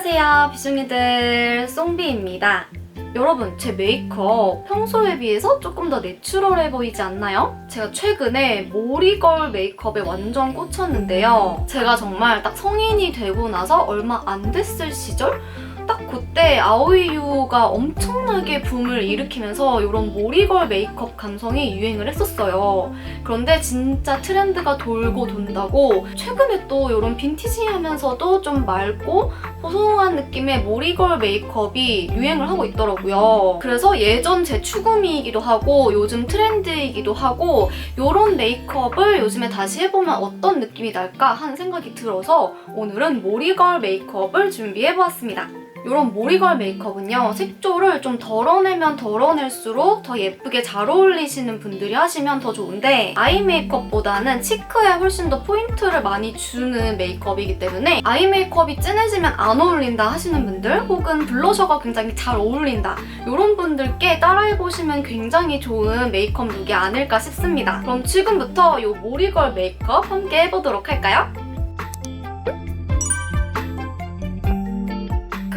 안녕하세요, 비숑이들 송비입니다. 여러분, 제 메이크업 평소에 비해서 조금 더 내추럴해 보이지 않나요? 제가 최근에 모리걸 메이크업에 완전 꽂혔는데요. 제가 정말 딱 성인이 되고 나서 얼마 안 됐을 시절? 딱 그때 아오이유가 엄청나게 붐을 일으키면서 이런 모리걸 메이크업 감성이 유행을 했었어요. 그런데 진짜 트렌드가 돌고 돈다고 최근에 또 이런 빈티지하면서도 좀 맑고 보송한 느낌의 모리걸 메이크업이 유행을 하고 있더라고요. 그래서 예전 제 추구미이기도 하고 요즘 트렌드이기도 하고 이런 메이크업을 요즘에 다시 해보면 어떤 느낌이 날까 하는 생각이 들어서 오늘은 모리걸 메이크업을 준비해보았습니다. 이런 모리걸 메이크업은요, 색조를 좀 덜어내면 덜어낼수록 더 예쁘게 잘 어울리시는 분들이 하시면 더 좋은데 아이 메이크업보다는 치크에 훨씬 더 포인트를 많이 주는 메이크업이기 때문에 아이 메이크업이 진해지면 안 어울린다 하시는 분들 혹은 블러셔가 굉장히 잘 어울린다 이런 분들께 따라해보시면 굉장히 좋은 메이크업 룩이 아닐까 싶습니다. 그럼 지금부터 이 모리걸 메이크업 함께 해보도록 할까요?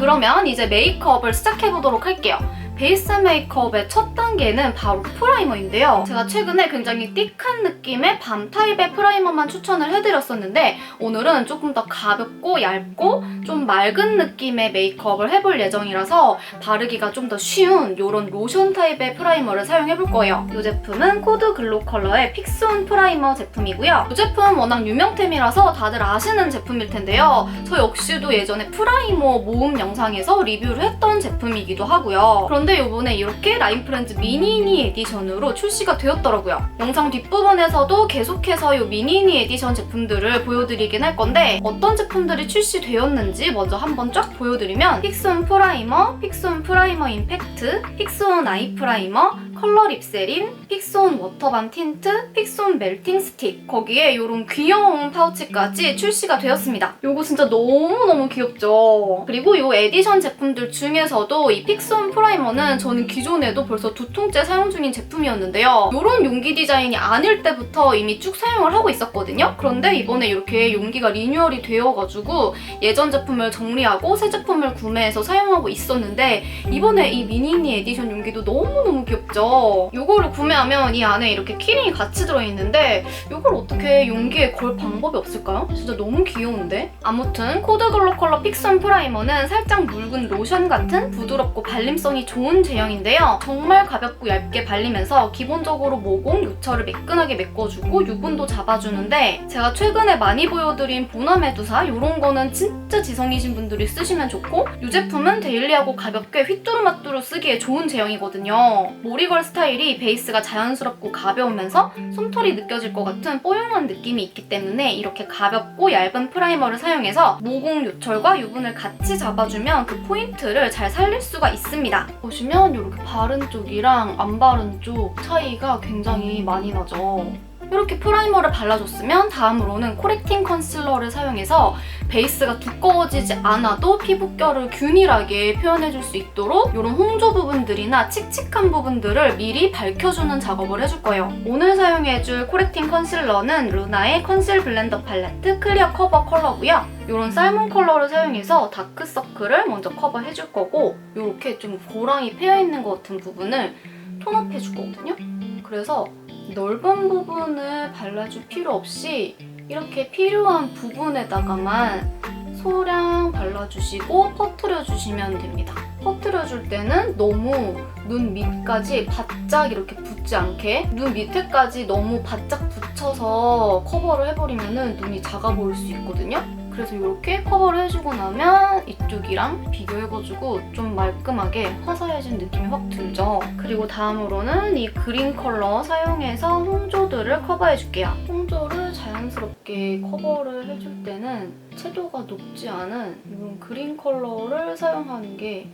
그러면 이제 메이크업을 시작해보도록 할게요. 베이스 메이크업의 첫 단계는 바로 프라이머인데요. 제가 최근에 굉장히 띡한 느낌의 밤 타입의 프라이머만 추천을 해드렸었는데 오늘은 조금 더 가볍고 얇고 좀 맑은 느낌의 메이크업을 해볼 예정이라서 바르기가 좀 더 쉬운 이런 로션 타입의 프라이머를 사용해볼 거예요. 이 제품은 코드 글로 컬러의 픽스온 프라이머 제품이고요. 이 제품 워낙 유명템이라서 다들 아시는 제품일 텐데요. 저 역시도 예전에 프라이머 모음 영상에서 리뷰를 했던 제품이기도 하고요. 그런데 이번에 이렇게 라인프렌즈 미니니 에디션으로 출시가 되었더라고요. 영상 뒷부분에서도 계속해서 이 미니니 에디션 제품들을 보여드리긴 할 건데 어떤 제품들이 출시되었는지 먼저 한번 쫙 보여드리면 픽스온 프라이머 임팩트, 픽스온 아이 프라이머, 컬러 립세린, 픽스온 워터밤 틴트, 픽스온 멜팅 스틱 거기에 이런 귀여운 파우치까지 출시가 되었습니다. 이거 진짜 너무너무 귀엽죠? 그리고 이 에디션 제품들 중에서도 이 픽스온 프라이머는 저는 기존에도 벌써 2통째 사용 중인 제품이었는데요. 이런 용기 디자인이 아닐 때부터 이미 쭉 사용을 하고 있었거든요. 그런데 이번에 이렇게 용기가 리뉴얼이 되어가지고 예전 제품을 정리하고 새 제품을 구매해서 사용하고 있었는데 이번에 이 미니니 에디션 용기도 너무너무 귀엽죠? 이거를 구매하면 이 안에 이렇게 키링이 같이 들어있는데 이걸 어떻게 용기에 걸 방법이 없을까요? 진짜 너무 귀여운데? 아무튼 코드 글로 컬러 픽스온 프라이머는 살짝 묽은 로션 같은 부드럽고 발림성이 좋은 제형인데요. 정말 가볍고 얇게 발리면서 기본적으로 모공, 요철을 매끈하게 메꿔주고 유분도 잡아주는데 제가 최근에 많이 보여드린 보나메두사 이런 거는 진짜 지성이신 분들이 쓰시면 좋고 이 제품은 데일리하고 가볍게 휘뚜루마뚜루 쓰기에 좋은 제형이거든요. 모리걸 스타일이 베이스가 자연스럽고 가벼우면서 솜털이 느껴질 것 같은 뽀용한 느낌이 있기 때문에 이렇게 가볍고 얇은 프라이머를 사용해서 모공, 요철과 유분을 같이 잡아주면 그 포인트를 잘 살릴 수가 있습니다. 보시면 이렇게 바른 쪽이랑 안 바른 쪽 차이가 굉장히 많이 나죠. 이렇게 프라이머를 발라줬으면 다음으로는 코렉팅 컨실러를 사용해서 베이스가 두꺼워지지 않아도 피부결을 균일하게 표현해줄 수 있도록 이런 홍조 부분들이나 칙칙한 부분들을 미리 밝혀주는 작업을 해줄 거예요. 오늘 사용해줄 코렉팅 컨실러는 루나의 컨실 블렌더 팔레트 클리어 커버 컬러고요. 이런 살몬 컬러를 사용해서 다크서클을 먼저 커버해줄 거고 이렇게 좀 고랑이 패여있는 것 같은 부분을 톤업해줄 거거든요. 그래서 넓은 부분을 발라줄 필요 없이 이렇게 필요한 부분에다가만 소량 발라주시고 퍼뜨려주시면 됩니다. 퍼뜨려줄 때는 너무 눈 밑까지 바짝 이렇게 붙지 않게 눈 밑에까지 너무 바짝 붙여서 커버를 해버리면 눈이 작아 보일 수 있거든요. 그래서 이렇게 커버를 해주고 나면 이쪽이랑 비교해가지고 좀 말끔하게 화사해진 느낌이 확 들죠. 그리고 다음으로는 이 그린 컬러 사용해서 홍조들을 커버해줄게요. 홍조를 자연스럽게 커버를 해줄 때는 채도가 높지 않은 이런 그린 컬러를 사용하는 게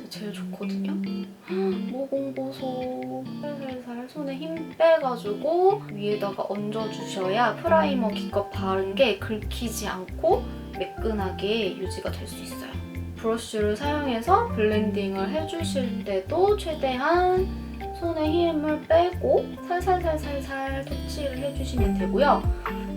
제일 좋거든요. 모공 보소. 살살살 손에 힘 빼가지고 위에다가 얹어주셔야 프라이머 기껏 바른 게 긁히지 않고 매끈하게 유지가 될 수 있어요. 브러쉬를 사용해서 블렌딩을 해주실 때도 최대한 손에 힘을 빼고 살살살살살 터치를 해주시면 되고요.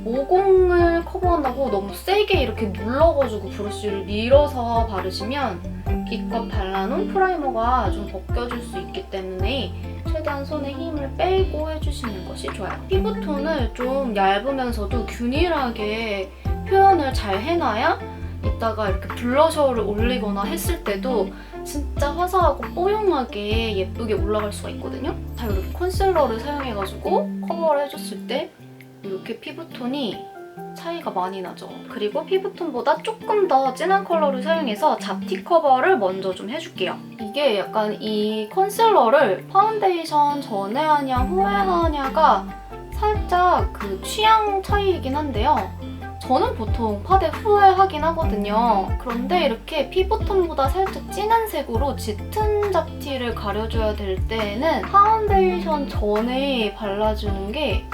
모공을 커버한다고 너무 세게 이렇게 눌러가지고 브러쉬를 밀어서 바르시면 기껏 발라놓은 프라이머가 좀 벗겨질 수 있기 때문에 최대한 손에 힘을 빼고 해주시는 것이 좋아요. 피부톤을 좀 얇으면서도 균일하게 표현을 잘 해놔야 이따가 이렇게 블러셔를 올리거나 했을 때도 진짜 화사하고 뽀용하게 예쁘게 올라갈 수가 있거든요. 자, 이렇게 컨실러를 사용해가지고 커버를 해줬을 때 이렇게 피부톤이 차이가 많이 나죠. 그리고 피부톤보다 조금 더 진한 컬러를 사용해서 잡티 커버를 먼저 좀 해줄게요. 이게 약간 이 컨실러를 파운데이션 전에 하냐 후에 하냐가 살짝 그 취향 차이이긴 한데요. 저는 보통 파데 후에 하긴 하거든요. 그런데 이렇게 피부톤보다 살짝 진한 색으로 짙은 잡티를 가려줘야 될 때는 파운데이션 전에 발라주는 게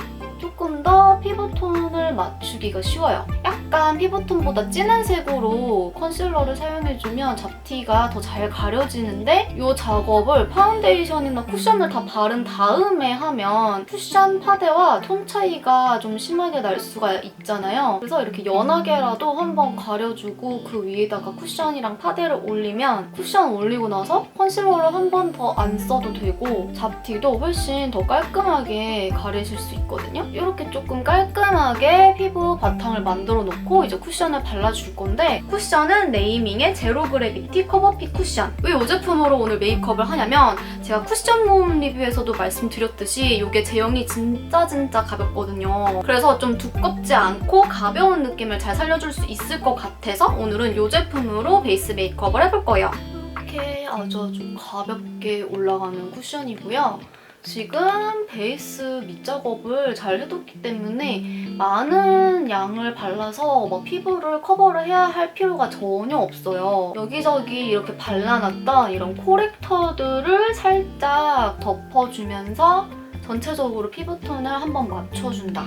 조금 더 피부톤을 맞추기가 쉬워요. 약간 피부톤보다 진한 색으로 컨실러를 사용해주면 잡티가 더 잘 가려지는데 이 작업을 파운데이션이나 쿠션을 다 바른 다음에 하면 쿠션 파데와 톤 차이가 좀 심하게 날 수가 있잖아요. 그래서 이렇게 연하게라도 한번 가려주고 그 위에다가 쿠션이랑 파데를 올리면 쿠션 올리고 나서 컨실러를 한 번 더 안 써도 되고 잡티도 훨씬 더 깔끔하게 가리실 수 있거든요. 이렇게 조금 깔끔하게 피부 바탕을 만들어 놓고 이제 쿠션을 발라줄 건데 쿠션은 네이밍의 제로 그래비티 커버핏 쿠션. 왜 이 제품으로 오늘 메이크업을 하냐면 제가 쿠션 모음 리뷰에서도 말씀드렸듯이 이게 제형이 진짜 가볍거든요. 그래서 좀 두껍지 않고 가벼운 느낌을 잘 살려줄 수 있을 것 같아서 오늘은 이 제품으로 베이스 메이크업을 해볼 거예요. 이렇게 아주 가볍게 올라가는 쿠션이고요. 지금 베이스 밑작업을 잘 해뒀기 때문에 많은 양을 발라서 막 피부를 커버를 해야 할 필요가 전혀 없어요. 여기저기 이렇게 발라놨던 이런 코렉터들을 살짝 덮어주면서 전체적으로 피부톤을 한번 맞춰준다.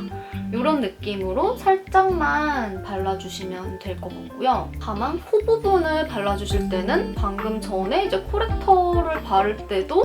이런 느낌으로 살짝만 발라주시면 될 것 같고요. 다만 코 부분을 발라주실 때는 방금 전에 이제 코렉터를 바를 때도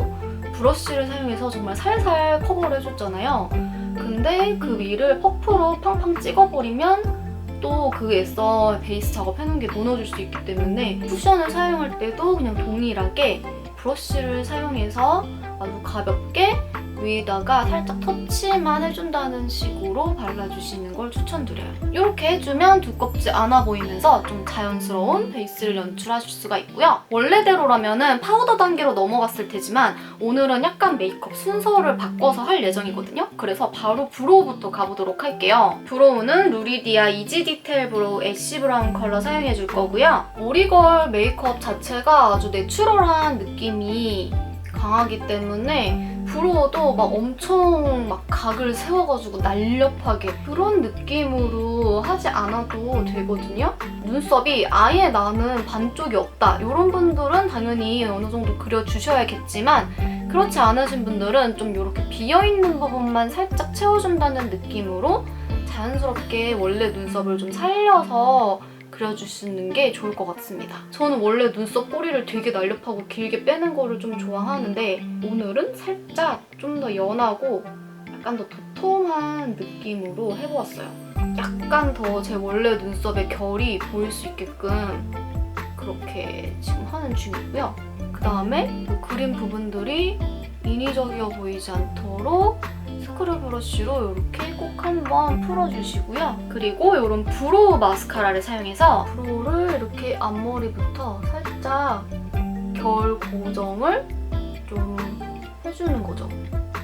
브러쉬를 사용해서 정말 살살 커버를 해줬잖아요. 근데 그 위를 퍼프로 팡팡 찍어버리면 또 그 애써 베이스 작업해놓은 게 무너질 수 있기 때문에 쿠션을 사용할 때도 그냥 동일하게 브러쉬를 사용해서 아주 가볍게 위에다가 살짝 터치만 해준다는 식으로 발라주시는 걸 추천드려요. 이렇게 해주면 두껍지 않아 보이면서 좀 자연스러운 베이스를 연출하실 수가 있고요. 원래대로라면 파우더 단계로 넘어갔을 테지만 오늘은 약간 메이크업 순서를 바꿔서 할 예정이거든요. 그래서 바로 브로우부터 가보도록 할게요. 브로우는 루리디아 이지 디테일 브로우 애쉬 브라운 컬러 사용해줄 거고요. 오리걸 메이크업 자체가 아주 내추럴한 느낌이 강하기 때문에 브로우도 막 엄청 막 각을 세워가지고 날렵하게 그런 느낌으로 하지 않아도 되거든요. 눈썹이 아예 나는 반쪽이 없다 이런 분들은 당연히 어느 정도 그려주셔야겠지만 그렇지 않으신 분들은 좀 이렇게 비어있는 부분만 살짝 채워준다는 느낌으로 자연스럽게 원래 눈썹을 좀 살려서 그려주시는 게 좋을 것 같습니다. 저는 원래 눈썹 꼬리를 되게 날렵하고 길게 빼는 거를 좀 좋아하는데 오늘은 살짝 좀 더 연하고 약간 더 도톰한 느낌으로 해보았어요. 약간 더 제 원래 눈썹의 결이 보일 수 있게끔 그렇게 지금 하는 중이고요. 그 다음에 그린 부분들이 인위적이어 보이지 않도록 스크류 브러쉬로 이렇게 꼭 한번 풀어주시고요. 그리고 이런 브로우 마스카라를 사용해서 브로우를 이렇게 앞머리부터 살짝 결 고정을 좀 해주는 거죠.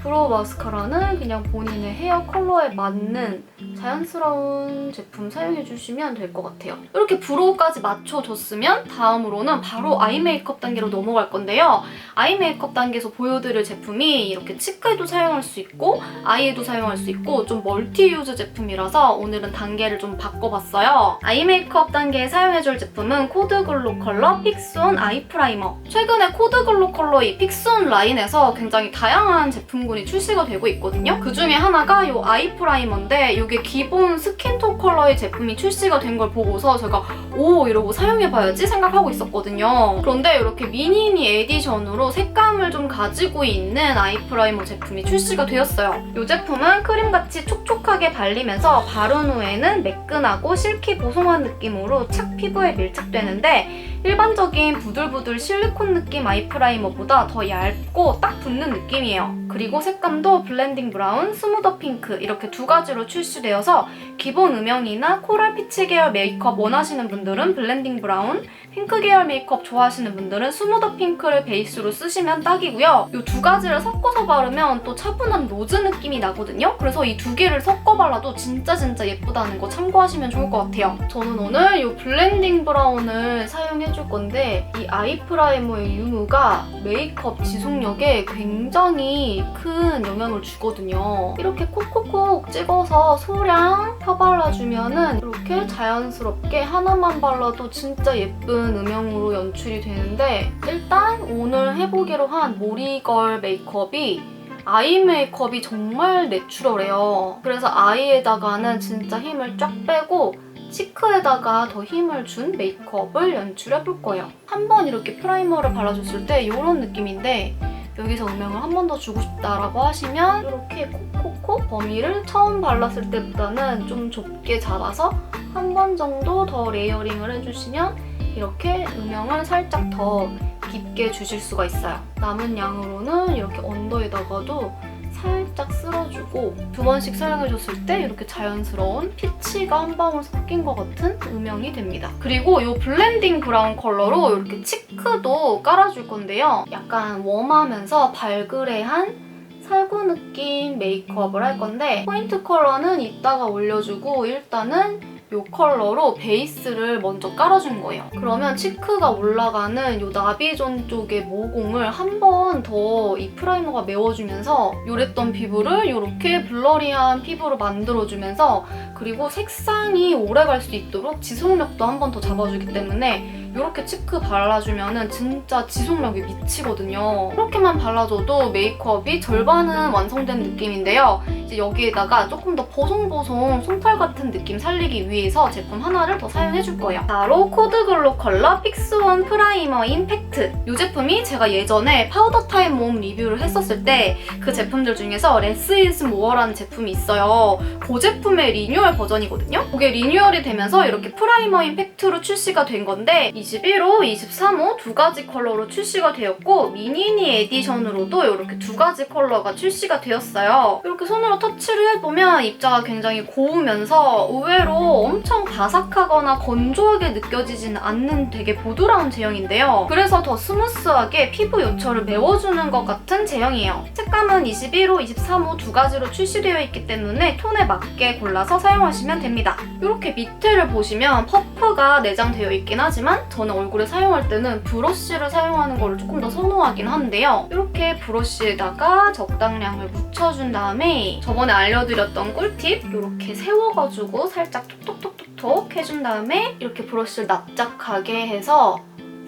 브로우 마스카라는 그냥 본인의 헤어 컬러에 맞는 자연스러운 제품 사용해주시면 될 것 같아요. 이렇게 브로우까지 맞춰줬으면 다음으로는 바로 아이 메이크업 단계로 넘어갈 건데요. 아이 메이크업 단계에서 보여드릴 제품이 이렇게 치크에도 사용할 수 있고 아이에도 사용할 수 있고 좀 멀티 유즈 제품이라서 오늘은 단계를 좀 바꿔봤어요. 아이 메이크업 단계에 사용해줄 제품은 코드 글로 컬러 픽스온 아이 프라이머. 최근에 코드 글로 컬러 이 픽스온 라인에서 굉장히 다양한 제품군이 출시가 되고 있거든요. 그 중에 하나가 이 아이 프라이머인데 이게 기본 스킨톤 컬러의 제품이 출시가 된 걸 보고서 제가 오 이러고 사용해봐야지 생각하고 있었거든요. 그런데 이렇게 미니니 에디션으로 색감을 좀 가지고 있는 아이 프라이머 제품이 출시가 되었어요. 이 제품은 크림같이 촉촉하게 발리면서 바른 후에는 매끈하고 실키 보송한 느낌으로 착 피부에 밀착되는데 일반적인 부들부들 실리콘 느낌 아이 프라이머보다 더 얇고 딱 붙는 느낌이에요. 그리고 색감도 블렌딩 브라운, 스무더 핑크 이렇게 두 가지로 출시되어서 기본 음영이나 코랄 피치 계열 메이크업 원하시는 분들은 블렌딩 브라운, 핑크 계열 메이크업 좋아하시는 분들은 스무더 핑크를 베이스로 쓰시면 딱이고요. 이 두 가지를 섞어서 바르면 또 차분한 로즈 느낌이 나거든요. 그래서 이 두 개를 섞어 발라도 진짜 예쁘다는 거 참고하시면 좋을 것 같아요. 저는 오늘 이 블렌딩 브라운을 사용해줄 건데 이 아이 프라이머의 유무가 메이크업 지속력에 굉장히 큰 영향을 주거든요. 이렇게 콕콕콕 찍어서 소량 펴발라주면은 이렇게 자연스럽게 하나만 발라도 진짜 예쁜 음영으로 연출이 되는데 일단 오늘 해보기로 한 모리걸 메이크업이 아이 메이크업이 정말 내추럴해요. 그래서 아이에다가는 진짜 힘을 쫙 빼고 치크에다가 더 힘을 준 메이크업을 연출해볼 거예요. 한번 이렇게 프라이머를 발라줬을 때 이런 느낌인데 여기서 음영을 한 번 더 주고 싶다라고 하시면 이렇게 콕콕콕 범위를 처음 발랐을 때보다는 좀 좁게 잡아서 한 번 정도 더 레이어링을 해주시면 이렇게 음영을 살짝 더 깊게 주실 수가 있어요. 남은 양으로는 이렇게 언더에다가도 살짝 쓸어주고 두 번씩 사용해줬을 때 이렇게 자연스러운 피치가 한 방울 섞인 것 같은 음영이 됩니다. 그리고 이 블렌딩 브라운 컬러로 이렇게 치크도 깔아줄 건데요. 약간 웜하면서 발그레한 살구 느낌 메이크업을 할 건데 포인트 컬러는 이따가 올려주고 일단은 이 컬러로 베이스를 먼저 깔아준 거예요. 그러면 치크가 올라가는 이 나비존 쪽의 모공을 한 번 더 이 프라이머가 메워주면서 요랬던 피부를 이렇게 블러리한 피부로 만들어주면서 그리고 색상이 오래갈 수 있도록 지속력도 한 번 더 잡아주기 때문에 이렇게 치크 발라주면 진짜 지속력이 미치거든요. 이렇게만 발라줘도 메이크업이 절반은 완성된 느낌인데요. 이제 여기에다가 조금 더 보송보송 솜털 같은 느낌 살리기 위해서 제품 하나를 더 사용해줄 거예요. 바로 코드 글로 컬러 픽스원 프라이머 임팩트. 이 제품이 제가 예전에 파우더 타임 몸 리뷰를 했었을 때 그 제품들 중에서 레스 이즈 모어라는 제품이 있어요. 그 제품의 리뉴얼 버전이거든요. 그게 리뉴얼이 되면서 이렇게 프라이머 임팩트로 출시가 된 건데 21호, 23호 두 가지 컬러로 출시가 되었고 미니니 에디션으로도 이렇게 두 가지 컬러가 출시가 되었어요. 이렇게 손으로 터치를 해보면 입자가 굉장히 고우면서 의외로 엄청 바삭하거나 건조하게 느껴지지는 않는 되게 부드러운 제형인데요. 그래서 더 스무스하게 피부 요철을 메워주는 것 같은 제형이에요. 색감은 21호, 23호 두 가지로 출시되어 있기 때문에 톤에 맞게 골라서 사용하시면 됩니다. 이렇게 밑에를 보시면 퍼프가 내장되어 있긴 하지만 저는 얼굴에 사용할 때는 브러쉬를 사용하는 걸 조금 더 선호하긴 한데요. 이렇게 브러쉬에다가 적당량을 묻혀준 다음에 저번에 알려드렸던 꿀팁 이렇게 세워가지고 살짝 톡톡톡톡톡 해준 다음에 이렇게 브러쉬를 납작하게 해서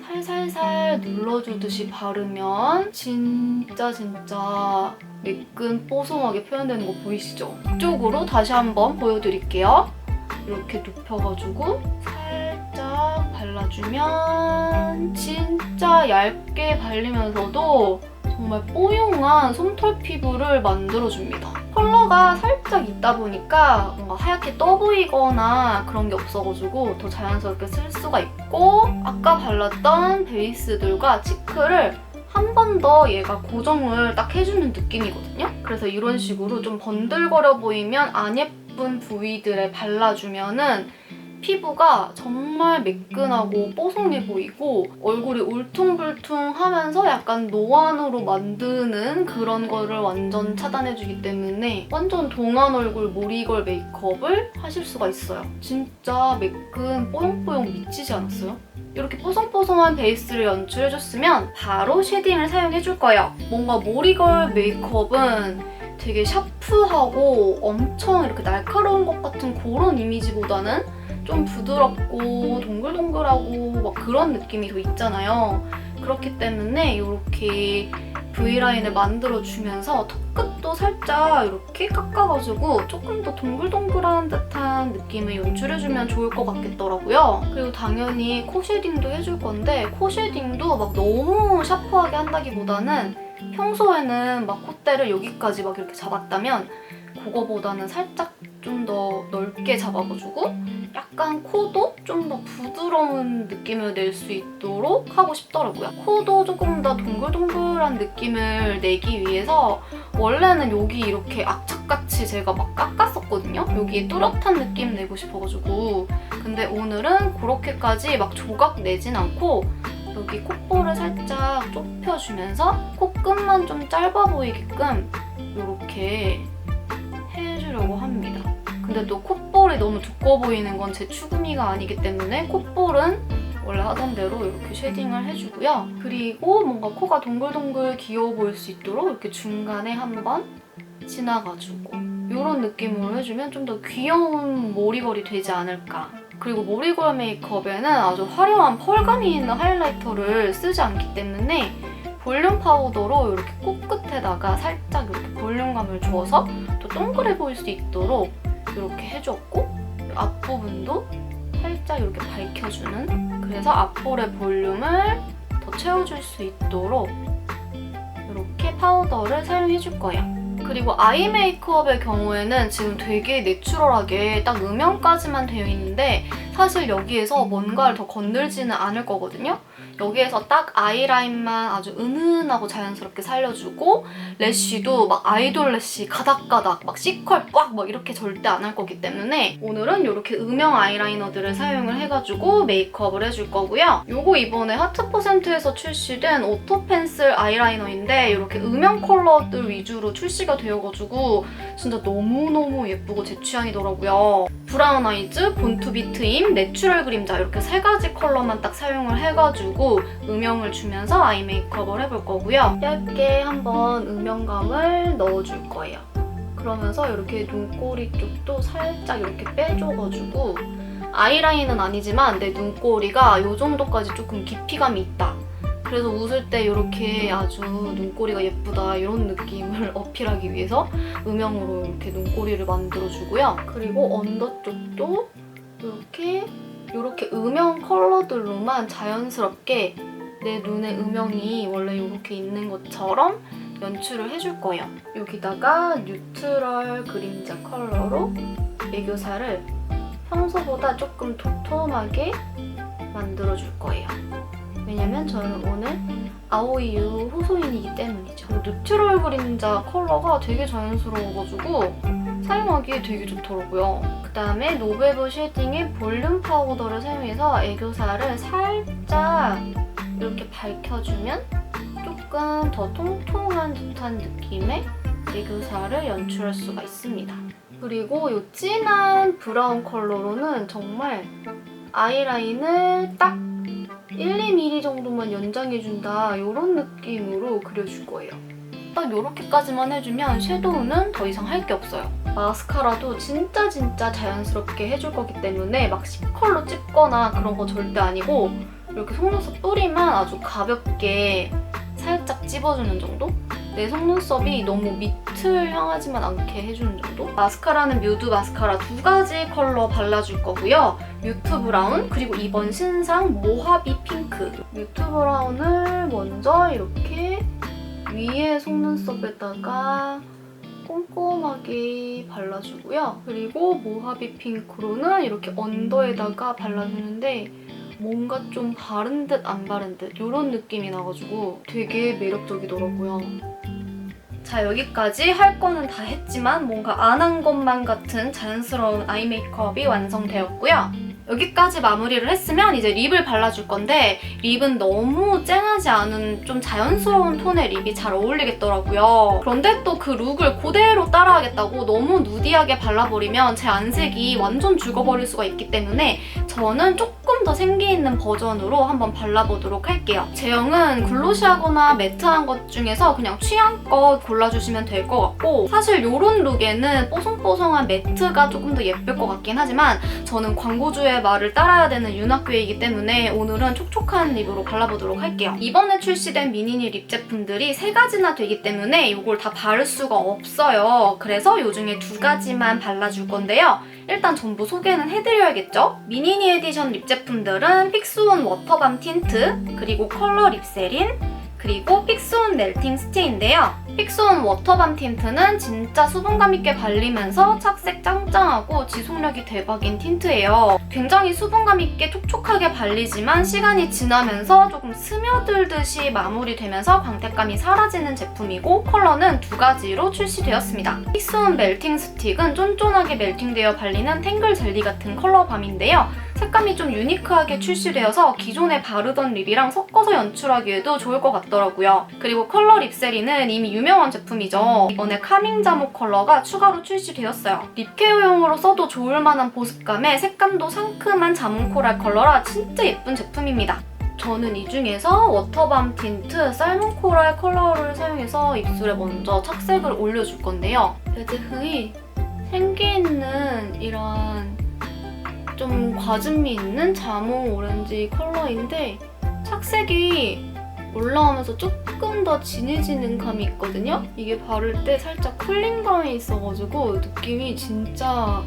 살살살 눌러주듯이 바르면 진짜 매끈 뽀송하게 표현되는 거 보이시죠? 이쪽으로 다시 한번 보여드릴게요. 이렇게 눕혀가지고 살짝 발라주면 진짜 얇게 발리면서도 정말 뽀용한 솜털 피부를 만들어줍니다. 컬러가 살짝 있다 보니까 뭔가 하얗게 떠 보이거나 그런 게 없어가지고 더 자연스럽게 쓸 수가 있고 아까 발랐던 베이스들과 치크를 한 번 더 얘가 고정을 딱 해주는 느낌이거든요. 그래서 이런 식으로 좀 번들거려 보이면 안 예쁜 부위들에 발라주면은 피부가 정말 매끈하고 뽀송해 보이고 얼굴이 울퉁불퉁하면서 약간 노안으로 만드는 그런 거를 완전 차단해주기 때문에 완전 동안 얼굴 모리걸 메이크업을 하실 수가 있어요. 진짜 매끈 뽀용뽀용 미치지 않았어요? 이렇게 뽀송뽀송한 베이스를 연출해줬으면 바로 쉐딩을 사용해줄 거예요. 뭔가 모리걸 메이크업은 되게 샤프하고 엄청 이렇게 날카로운 것 같은 그런 이미지보다는 좀 부드럽고 동글동글하고 막 그런 느낌이 더 있잖아요. 그렇기 때문에 이렇게 V라인을 만들어주면서 턱끝도 살짝 이렇게 깎아가지고 조금 더 동글동글한 듯한 느낌을 연출해주면 좋을 것 같겠더라고요. 그리고 당연히 코 쉐딩도 해줄 건데 코 쉐딩도 막 너무 샤프하게 한다기보다는 평소에는 막 콧대를 여기까지 막 이렇게 잡았다면 그거보다는 살짝 좀 더 넓게 잡아가지고 약간 코도 좀 더 부드러운 느낌을 낼 수 있도록 하고 싶더라고요. 코도 조금 더 동글동글한 느낌을 내기 위해서 원래는 여기 이렇게 악착같이 제가 막 깎았었거든요. 여기 뚜렷한 느낌 내고 싶어가지고. 근데 오늘은 그렇게까지 막 조각 내진 않고 여기 콧볼을 살짝 좁혀주면서 코끝만 좀 짧아 보이게끔 이렇게 해주려고 합니다. 근데 또 콧볼이 너무 두꺼워 보이는 건 제 추구미가 아니기 때문에 콧볼은 원래 하던 대로 이렇게 쉐딩을 해주고요. 그리고 뭔가 코가 동글동글 귀여워 보일 수 있도록 이렇게 중간에 한번 지나가주고 이런 느낌으로 해주면 좀 더 귀여운 머리걸이 되지 않을까. 그리고 머리걸 메이크업에는 아주 화려한 펄감이 있는 하이라이터를 쓰지 않기 때문에 볼륨 파우더로 이렇게 코끝에다가 살짝 이렇게 볼륨감을 줘서 또 동그래 보일 수 있도록 이렇게 해줬고 앞부분도 살짝 이렇게 밝혀주는, 그래서 앞볼의 볼륨을 더 채워줄 수 있도록 이렇게 파우더를 사용해줄 거예요. 그리고 아이 메이크업의 경우에는 지금 되게 내추럴하게 딱 음영까지만 되어 있는데 사실 여기에서 뭔가를 더 건들지는 않을 거거든요. 여기에서 딱 아이라인만 아주 은은하고 자연스럽게 살려주고 래쉬도 막 아이돌 래쉬 가닥가닥 막 C컬 꽉 막 이렇게 절대 안 할 거기 때문에 오늘은 이렇게 음영 아이라이너들을 사용을 해가지고 메이크업을 해줄 거고요. 요거 이번에 하트%에서 출시된 오토 펜슬 아이라이너인데 이렇게 음영 컬러들 위주로 출시가 되어가지고 진짜 너무너무 예쁘고 제 취향이더라고요. 브라운 아이즈, 본투비 트임, 내추럴 그림자 이렇게 세 가지 컬러만 딱 사용을 해가지고 음영을 주면서 아이 메이크업을 해볼 거고요. 얇게 한번 음영감을 넣어줄 거예요. 그러면서 이렇게 눈꼬리 쪽도 살짝 이렇게 빼줘가지고 아이라인은 아니지만 내 눈꼬리가 이 정도까지 조금 깊이감이 있다. 그래서 웃을 때 이렇게 아주 눈꼬리가 예쁘다 이런 느낌을 어필하기 위해서 음영으로 이렇게 눈꼬리를 만들어주고요. 그리고 언더 쪽도 이렇게 음영 컬러들로만 자연스럽게 내 눈에 음영이 원래 이렇게 있는 것처럼 연출을 해줄 거예요. 여기다가 뉴트럴 그림자 컬러로 애교살을 평소보다 조금 도톰하게 만들어줄 거예요. 왜냐면 저는 오늘 아오이유 호소인이기 때문이죠. 뉴트럴 그림자 컬러가 되게 자연스러워가지고 사용하기에 되게 좋더라고요. 그다음에 노베브 쉐딩의 볼륨 파우더를 사용해서 애교살을 살짝 이렇게 밝혀주면 조금 더 통통한 듯한 느낌의 애교살을 연출할 수가 있습니다. 그리고 이 진한 브라운 컬러로는 정말 아이라인을 딱 1~2mm 정도만 연장해준다 이런 느낌으로 그려줄 거예요. 딱 이렇게까지만 해주면 섀도우는 더 이상 할 게 없어요. 마스카라도 진짜 자연스럽게 해줄 거기 때문에 막 C컬로 찝거나 그런 거 절대 아니고 이렇게 속눈썹 뿌리만 아주 가볍게 살짝 찝어주는 정도? 내 속눈썹이 너무 밑을 향하지만 않게 해주는 정도? 마스카라는 뮤드 마스카라 두 가지 컬러 발라줄 거고요. 뮤트 브라운 그리고 이번 신상 모하비 핑크. 뮤트 브라운을 먼저 이렇게 위에 속눈썹에다가 꼼꼼하게 발라주고요. 그리고 모하비 핑크로는 이렇게 언더에다가 발라주는데 뭔가 좀 바른 듯 안 바른 듯 이런 느낌이 나가지고 되게 매력적이더라고요. 자, 여기까지 할 거는 다 했지만 뭔가 안 한 것만 같은 자연스러운 아이 메이크업이 완성되었고요. 여기까지 마무리를 했으면 이제 립을 발라줄 건데 립은 너무 쨍하지 않은 좀 자연스러운 톤의 립이 잘 어울리겠더라고요. 그런데 또 그 룩을 그대로 따라하겠다고 너무 누디하게 발라버리면 제 안색이 완전 죽어버릴 수가 있기 때문에 저는 조금 더 더 생기 있는 버전으로 한번 발라보도록 할게요. 제형은 글로시하거나 매트한 것 중에서 그냥 취향껏 골라주시면 될 것 같고, 사실 이런 룩에는 뽀송뽀송한 매트가 조금 더 예쁠 것 같긴 하지만 저는 광고주의 말을 따라야 되는 윤학교이기 때문에 오늘은 촉촉한 립으로 발라보도록 할게요. 이번에 출시된 미니니 립 제품들이 3가지나 되기 때문에 이걸 다 바를 수가 없어요. 그래서 이 중에 2가지만 발라줄 건데요. 일단 전부 소개는 해드려야겠죠? 미니니 에디션 립 제품들은 픽스온 워터밤 틴트, 그리고 컬러 립세린, 그리고 픽스온 멜팅 스테인인데요. 픽스온 워터밤 틴트는 진짜 수분감 있게 발리면서 착색 짱짱하고 지속력이 대박인 틴트예요. 굉장히 수분감 있게 촉촉하게 발리지만 시간이 지나면서 조금 스며들듯이 마무리되면서 광택감이 사라지는 제품이고, 컬러는 2가지로 출시되었습니다. 픽스온 멜팅 스틱은 쫀쫀하게 멜팅되어 발리는 탱글 젤리 같은 컬러밤인데요. 색감이 좀 유니크하게 출시되어서 기존에 바르던 립이랑 섞어서 연출하기에도 좋을 것 같더라고요. 그리고 컬러 립세린은 이미 유명한 제품이죠. 이번에 카밍 자목 컬러가 추가로 출시되었어요. 립케어용으로 써도 좋을 만한 보습감에 색감도 상큼한 자몽 코랄 컬러라 진짜 예쁜 제품입니다. 저는 이 중에서 워터밤 틴트 살몬 코랄 컬러를 사용해서 입술에 먼저 착색을 올려줄 건데요. 베드흐이 생기 있는 이런 좀 과즙미 있는 자몽 오렌지 컬러인데 착색이 올라오면서 조금 더 진해지는 감이 있거든요? 이게 바를 때 살짝 쿨링감이 있어가지고 느낌이 진짜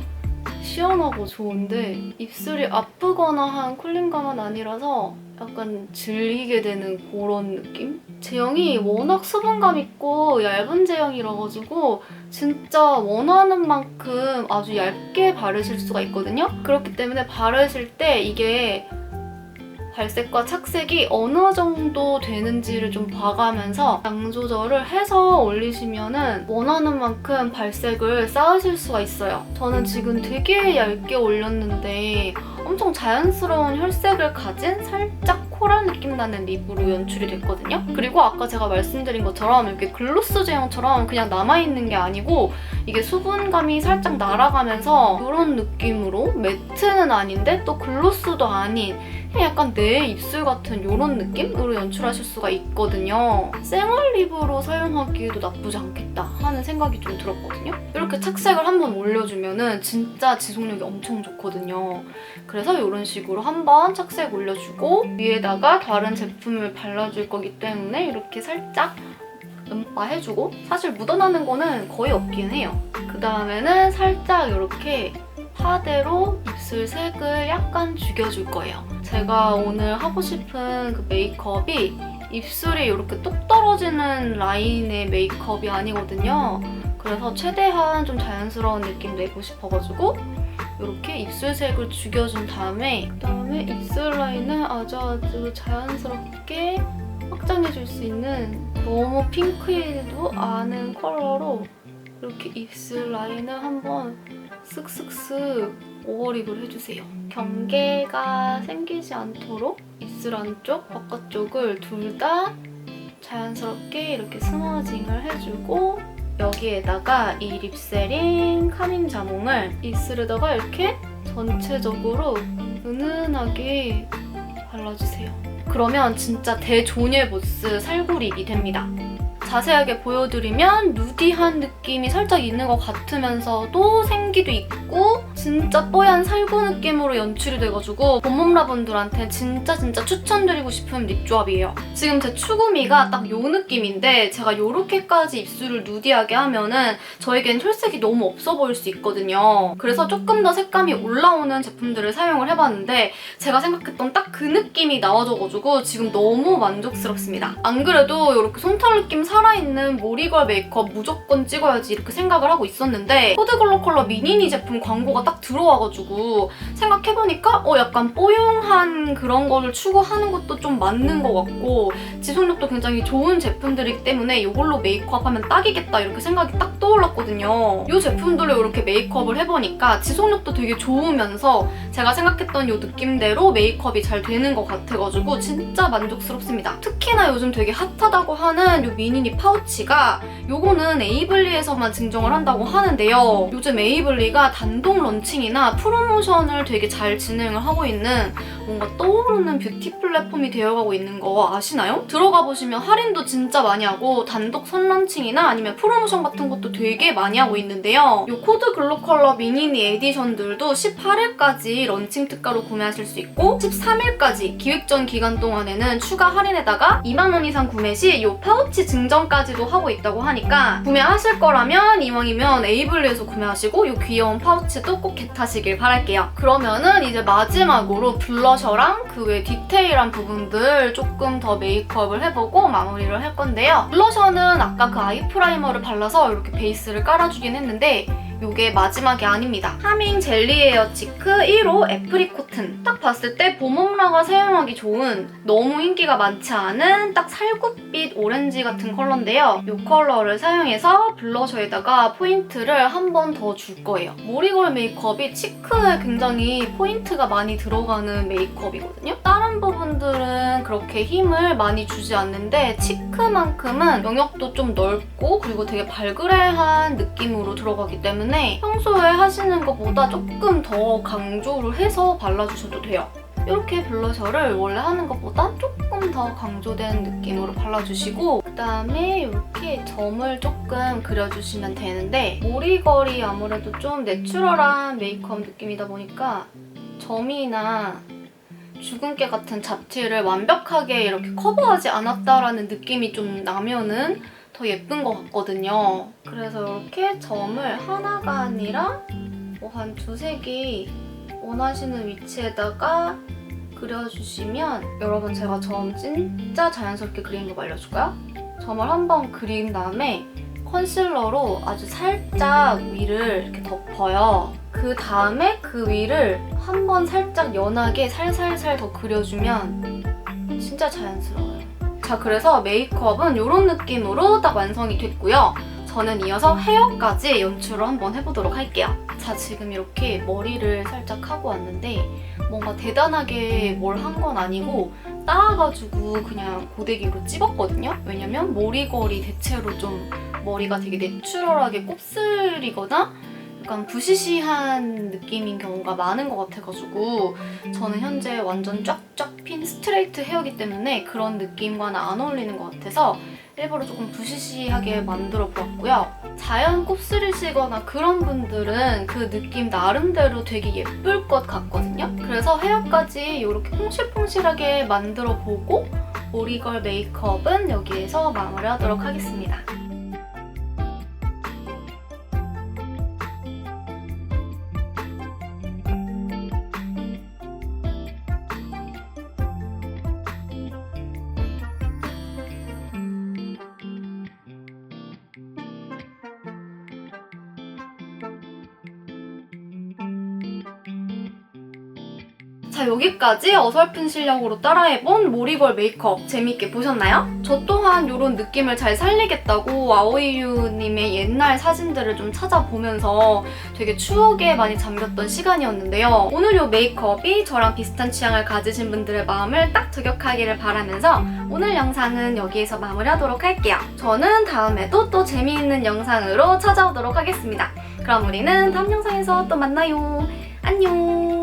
시원하고 좋은데 입술이 아프거나 한 쿨링감은 아니라서 약간 질리게 되는 그런 느낌? 제형이 워낙 수분감 있고 얇은 제형이라가지고 진짜 원하는 만큼 아주 얇게 바르실 수가 있거든요? 그렇기 때문에 바르실 때 이게 발색과 착색이 어느 정도 되는지를 좀 봐가면서 양 조절을 해서 올리시면은 원하는 만큼 발색을 쌓으실 수가 있어요. 저는 지금 되게 얇게 올렸는데 엄청 자연스러운 혈색을 가진 살짝 코랄 느낌 나는 립으로 연출이 됐거든요. 그리고 아까 제가 말씀드린 것처럼 이렇게 글로스 제형처럼 그냥 남아있는 게 아니고 이게 수분감이 살짝 날아가면서 이런 느낌으로 매트는 아닌데 또 글로스도 아닌 약간 내 입술 같은 이런 느낌으로 연출하실 수가 있거든요. 생얼 립으로 사용하기에도 나쁘지 않겠다 하는 생각이 좀 들었거든요. 이렇게 착색을 한번 올려주면은 진짜 지속력이 엄청 좋거든요. 그래서 이런 식으로 한번 착색 올려주고 위에다가 다른 제품을 발라줄 거기 때문에 이렇게 살짝 음빠해주고, 사실 묻어나는 거는 거의 없긴 해요. 그 다음에는 살짝 이렇게 파데로 입술 색을 약간 죽여줄 거예요. 제가 오늘 하고 싶은 그 메이크업이 입술이 이렇게 뚝 떨어지는 라인의 메이크업이 아니거든요. 그래서 최대한 좀 자연스러운 느낌 내고 싶어가지고 이렇게 입술색을 죽여준 다음에 그다음에 입술 라인을 아주 자연스럽게 확장해줄 수 있는 너무 핑크해도 않은 컬러로 이렇게 입술 라인을 한번 쓱쓱쓱 오버립을 해주세요. 경계가 생기지 않도록 입술 안쪽, 바깥쪽을 둘 다 자연스럽게 이렇게 스머징을 해주고, 여기에다가 이 립세린 카밍 자몽을 입술에다가 이렇게 전체적으로 은은하게 발라주세요. 그러면 진짜 대존예 보스 살구립이 됩니다. 자세하게 보여드리면 누디한 느낌이 살짝 있는 것 같으면서도 생기도 있고 진짜 뽀얀 살구 느낌으로 연출이 돼가지고 봄몸라분들한테 진짜 추천드리고 싶은 립 조합이에요. 지금 제 추구미가 딱 요 느낌인데 제가 요렇게까지 입술을 누디하게 하면은 저에겐 혈색이 너무 없어 보일 수 있거든요. 그래서 조금 더 색감이 올라오는 제품들을 사용을 해봤는데 제가 생각했던 딱 그 느낌이 나와줘가지고 지금 너무 만족스럽습니다. 안 그래도 이렇게 솜털 느낌 살아있는 모리걸 메이크업 무조건 찍어야지 이렇게 생각을 하고 있었는데 코드글로 컬러 미니니 제품 광고가 딱 들어와가지고 생각해보니까 약간 뽀용한 그런 거를 추구하는 것도 좀 맞는 것 같고 지속력도 굉장히 좋은 제품들이기 때문에 이걸로 메이크업하면 딱이겠다 이렇게 생각이 딱 떠올랐거든요. 이 제품들로 이렇게 메이크업을 해보니까 지속력도 되게 좋으면서 제가 생각했던 이 느낌대로 메이크업이 잘 되는 것 같아가지고 진짜 만족스럽습니다. 특히나 요즘 되게 핫하다고 하는 이 미니니 파우치가 요거는 에이블리에서만 증정을 한다고 하는데요. 요즘 에이블리가 단독 런칭이나 프로모션을 되게 잘 진행을 하고 있는 뭔가 떠오르는 뷰티 플랫폼이 되어가고 있는 거 아시나요? 들어가 보시면 할인도 진짜 많이 하고 단독 선런칭이나 아니면 프로모션 같은 것도 되게 많이 하고 있는데요. 이 코드 글로 컬러 미니니 에디션들도 18일까지 런칭 특가로 구매하실 수 있고 13일까지 기획전 기간 동안에는 추가 할인에다가 2만 원 이상 구매 시 이 파우치 증정까지도 하고 있다고 하니까 구매하실 거라면 이왕이면 에이블리에서 구매하시고 이 귀여운 파우치도 꼭 겟하시길 바랄게요. 그러면은 이제 마지막으로 블러셔랑 그 외 디테일한 부분들 조금 더 메이크업을 해보고 마무리를 할 건데요. 블러셔는 아까 그 아이 프라이머를 발라서 이렇게 베이스를 깔아주긴 했는데 이게 마지막이 아닙니다. 하밍 젤리 에어 치크 1호 애프리코튼. 딱 봤을 때 봄웜라가 사용하기 좋은 너무 인기가 많지 않은 딱 살구빛 오렌지 같은 컬러인데요. 이 컬러를 사용해서 블러셔에다가 포인트를 한 번 더 줄 거예요. 모리걸 메이크업이 치크에 굉장히 포인트가 많이 들어가는 메이크업이거든요. 다른 부분들은 그렇게 힘을 많이 주지 않는데 치크만큼은 영역도 좀 넓고 그리고 되게 발그레한 느낌으로 들어가기 때문에 평소에 하시는 것보다 조금 더 강조를 해서 발라주셔도 돼요. 이렇게 블러셔를 원래 하는 것보다 조금 더 강조된 느낌으로 발라주시고 그다음에 이렇게 점을 조금 그려주시면 되는데 모리걸이 아무래도 좀 내추럴한 메이크업 느낌이다 보니까 점이나 주근깨 같은 잡티를 완벽하게 이렇게 커버하지 않았다라는 느낌이 좀 나면은 더 예쁜 것 같거든요. 그래서 이렇게 점을 하나가 아니라 뭐 한 두세 개 원하시는 위치에다가 그려주시면 여러분 제가 점 진짜 자연스럽게 그리는 거 알려줄까요? 점을 한번 그린 다음에 컨실러로 아주 살짝 위를 이렇게 덮어요. 그 다음에 그 위를 한번 살짝 연하게 살살살 더 그려주면 진짜 자연스러워요. 자, 그래서 메이크업은 이런 느낌으로 딱 완성이 됐고요. 저는 이어서 헤어까지 연출을 한번 해보도록 할게요. 자, 지금 이렇게 머리를 살짝 하고 왔는데 뭔가 대단하게 뭘 한 건 아니고 따가지고 그냥 고데기로 찝었거든요. 왜냐면 모리걸이 대체로 좀 머리가 되게 내추럴하게 곱슬이거나 약간 부시시한 느낌인 경우가 많은 것 같아가지고 저는 현재 완전 쫙쫙 핀 스트레이트 헤어기 때문에 그런 느낌과는 안 어울리는 것 같아서 일부러 조금 부시시하게 만들어 보았고요. 자연 곱슬이시거나 그런 분들은 그 느낌 나름대로 되게 예쁠 것 같거든요. 그래서 헤어까지 이렇게 퐁실퐁실하게 만들어 보고 모리걸 메이크업은 여기에서 마무리하도록 하겠습니다. 자, 여기까지 어설픈 실력으로 따라해본 모리걸 메이크업 재밌게 보셨나요? 저 또한 이런 느낌을 잘 살리겠다고 아오이유님의 옛날 사진들을 좀 찾아보면서 되게 추억에 많이 잠겼던 시간이었는데요. 오늘 이 메이크업이 저랑 비슷한 취향을 가지신 분들의 마음을 딱 저격하기를 바라면서 오늘 영상은 여기에서 마무리하도록 할게요. 저는 다음에도 또 재미있는 영상으로 찾아오도록 하겠습니다. 그럼 우리는 다음 영상에서 또 만나요. 안녕!